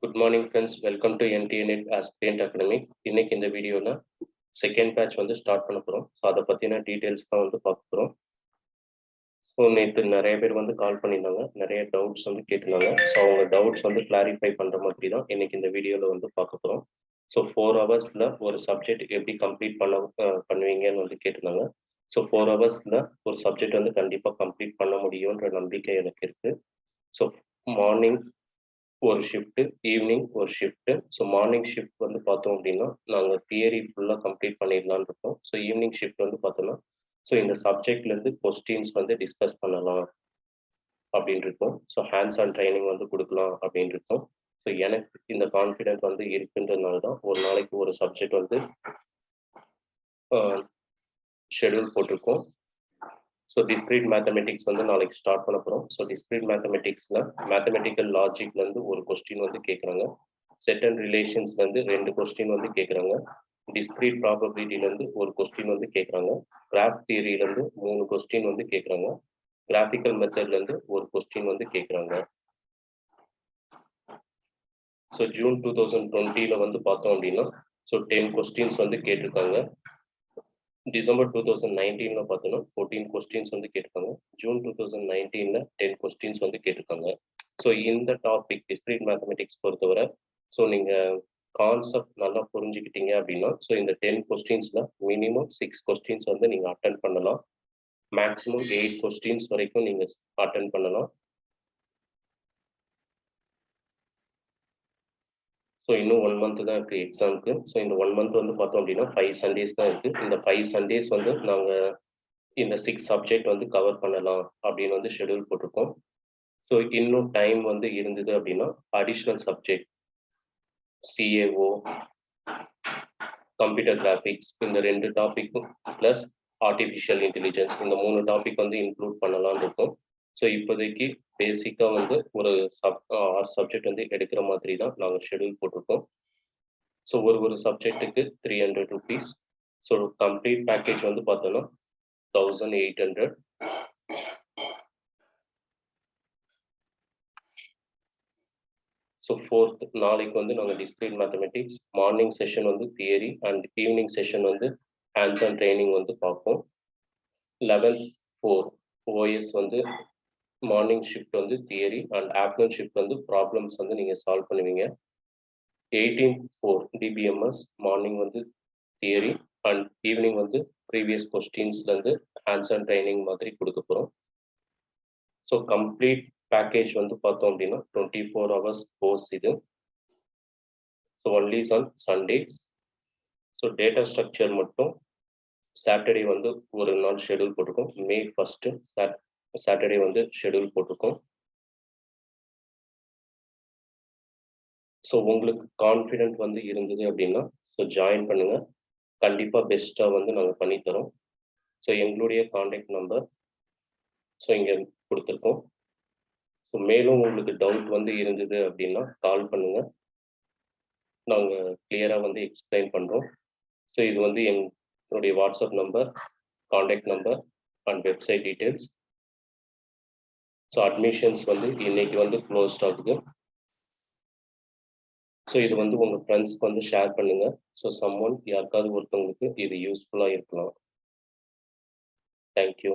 Good morning friends, welcome to MTNet Aspirant Academy. இன்னைக்கு இந்த வீடியோல செகண்ட் பேட்ச் வந்து ஸ்டார்ட் பண்ண போறோம். ஸோ அதை பத்தின டீடைல்ஸ் தான் வந்து பார்க்க போறோம். ஸோ நேற்று நிறைய பேர் வந்து கால் பண்ணியிருந்தாங்க, நிறைய டவுட்ஸ் வந்து கேட்டிருந்தாங்க. ஸோ அவங்க டவுட்ஸ் வந்து கிளாரிஃபை பண்ற மாதிரி தான் இன்னைக்கு இந்த வீடியோல வந்து பார்க்க போறோம். ஸோ 4 ஹவர்ஸ்ல ஒரு சப்ஜெக்ட் எப்படி கம்ப்ளீட் பண்ணுவீங்கன்னு வந்து கேட்டிருந்தாங்க. ஸோ 4 ஹவர்ஸ்ல ஒரு சப்ஜெக்ட் வந்து கண்டிப்பா கம்ப்ளீட் பண்ண முடியும்ன்ற நம்பிக்கை எனக்கு இருக்கு. ஸோ மார்னிங் ஒரு ஷிஃப்ட், ஈவினிங் ஒரு ஷிஃப்ட். ஸோ மார்னிங் ஷிஃப்ட் வந்து பார்த்தோம் அப்படின்னா நாங்கள் தியரி ஃபுல்லாக கம்ப்ளீட் பண்ணிடலான்னு இருக்கோம். ஸோ ஈவினிங் ஷிஃப்ட் வந்து பார்த்தோம்னா ஸோ இந்த சப்ஜெக்ட்லேருந்து கொஸ்டின்ஸ் வந்து டிஸ்கஸ் பண்ணலாம் அப்படின்னு இருக்கோம். ஸோ ஹேண்ட்ஸ் ஆன் ட்ரைனிங் வந்து கொடுக்கலாம் அப்படின்னு இருக்கோம். ஸோ எனக்கு இந்த கான்ஃபிடென்ட் வந்து இருக்குன்றதுனால தான் ஒரு நாளைக்கு ஒரு சப்ஜெக்ட் வந்து ஷெடியூல் போட்டிருக்கோம். ஸோ டிஸ்கிரீட் மேத்தமெட்டிக்ஸ் வந்து நாளைக்கு ஸ்டார்ட் பண்ண போகிறோம். ஸோ டிஸ்கிரீட் மேத்தமெட்டிக்ஸில் மேத்தமெட்டிக்கல் லாஜிக்லேருந்து ஒரு கொஸ்டின் வந்து கேட்குறாங்க. செட் அண்ட் ரிலேஷன்ஸ்லேருந்து 2 கொஸ்டின் வந்து கேட்குறாங்க. டிஸ்கிரீட் ப்ராபபிலிட்டிலேருந்து ஒரு கொஸ்டின் வந்து கேட்குறாங்க. கிராஃப் தியரியிலேருந்து 3 கொஸ்டின் வந்து கேட்குறாங்க. கிராஃபிக்கல் மெத்தட்லேருந்து ஒரு கொஸ்டின் வந்து கேட்குறாங்க. ஸோ ஜூன் 2020 வந்து பார்த்தோம் அப்படின்னா ஸோ 10 கொஸ்டின்ஸ் வந்து கேட்டிருக்காங்க. டிசம்பர் 2019 பார்த்தோன்னா 14 கொஸ்டின்ஸ் வந்து கேட்டிருக்காங்க. ஜூன் 2019 10 கொஸ்டின்ஸ் வந்து கேட்டிருக்காங்க. ஸோ இந்த டாபிக் டிஸ்கிரீட் மேத்தமெட்டிக்ஸ் பொறுத்தவரை ஸோ நீங்கள் கான்செப்ட் நல்லா புரிஞ்சுக்கிட்டீங்க அப்படின்னா ஸோ இந்த 10 கொஸ்டின்ஸில் மினிமம் 6 கொஸ்டின்ஸ் வந்து நீங்கள் அட்டன் பண்ணலாம். மேக்ஸிமம் 8 கொஸ்டின்ஸ் வரைக்கும் நீங்கள் அட்டன் பண்ணலாம். ஸோ இன்னும் 1 மந்த் தான் இருக்குது எக்ஸாமுக்கு. ஸோ இந்த 1 மந்த் வந்து பார்த்தோம் அப்படின்னா 5 சண்டேஸ் தான் இருக்குது. இந்த 5 சண்டேஸ் வந்து நாங்கள் இந்த 6 சப்ஜெக்ட் வந்து கவர் பண்ணலாம் அப்படின்னு வந்து ஷெடியூல் போட்டிருக்கோம். ஸோ இன்னும் டைம் வந்து இருந்தது அப்படின்னா additional subject CAO, computer graphics இந்த 2 டாபிக்கும் ப்ளஸ் ஆர்டிஃபிஷியல் இன்டெலிஜென்ஸ் இந்த 3 டாபிக் வந்து இன்க்ளூட் பண்ணலாம்னு இருக்கும். ஸோ இப்போதைக்கு பேசிக்காக வந்து ஒரு 6 சப்ஜெக்ட் வந்து எடுக்கிற மாதிரி தான் நாங்கள் ஷெடியூல் போட்டிருக்கோம். ஸோ ஒரு சப்ஜெக்ட்டுக்கு 300 rupees. ஸோ கம்ப்ளீட் பேக்கேஜ் வந்து பார்த்தோன்னா 1800. ஸோ 4th நாளைக்கு வந்து நாங்கள் டிஸ்கிரீட் மேத்தமெட்டிக்ஸ் மார்னிங் செஷன் வந்து தியரி அண்ட் ஈவினிங் செஷன் வந்து ஹேண்ட்ஸ் ஆன் ட்ரைனிங் வந்து பார்ப்போம். 11/4 ஓஎஸ் வந்து மார்னிங் ஷிஃப்ட் வந்து தியரி அண்ட் ஆஃப்டர்நூன் ஷிஃப்ட் வந்து ப்ராப்ளம்ஸ் வந்து நீங்கள் சால்வ் பண்ணுவீங்க. 18/4 டிபிஎம்எஸ் மார்னிங் வந்து தியரி அண்ட் ஈவினிங் வந்து ப்ரீவியஸ் கொஸ்டின்ஸ்லேருந்து ஹேண்ட்ஸ் ஆன் ட்ரைனிங் மாதிரி கொடுக்க போகிறோம். ஸோ கம்ப்ளீட் பேக்கேஜ் வந்து பார்த்தோம் அப்படின்னா 24 hours கோர்ஸ் இது. So only on Sundays. So data structure மட்டும் சாட்டர்டே வந்து ஒரு நாள் ஷெடியூல் போட்டிருக்கோம். May 1 சாட்டர்டே வந்து ஷெடியூல் போட்டிருக்கோம். ஸோ உங்களுக்கு கான்ஃபிடென்ட் வந்து இருந்தது அப்படின்னா ஸோ ஜாயின் பண்ணுங்க. கண்டிப்பாக பெஸ்ட்டாக வந்து நாங்கள் பண்ணித்தரோம். ஸோ எங்களுடைய கான்டாக்ட் நம்பர் ஸோ இங்கே கொடுத்துருக்கோம். ஸோ மேலும் உங்களுக்கு டவுட் வந்து இருந்தது அப்படின்னா கால் பண்ணுங்க, நாங்கள் கிளியராக வந்து எக்ஸ்பிளைன் பண்ணுறோம். ஸோ இது வந்து என்னுடைய WhatsApp number, contact number and website details. So admissions வந்து இன்னைக்கு வந்து க்ளோஸ்ட் ஆகுது. ஸோ இது வந்து உங்கள் ஃப்ரெண்ட்ஸ்க்கு வந்து ஷேர் பண்ணுங்கள். ஸோ யாருக்காவது ஒருத்தவங்களுக்கு இது யூஸ்ஃபுல்லாக இருக்கலாம். தேங்க்யூ.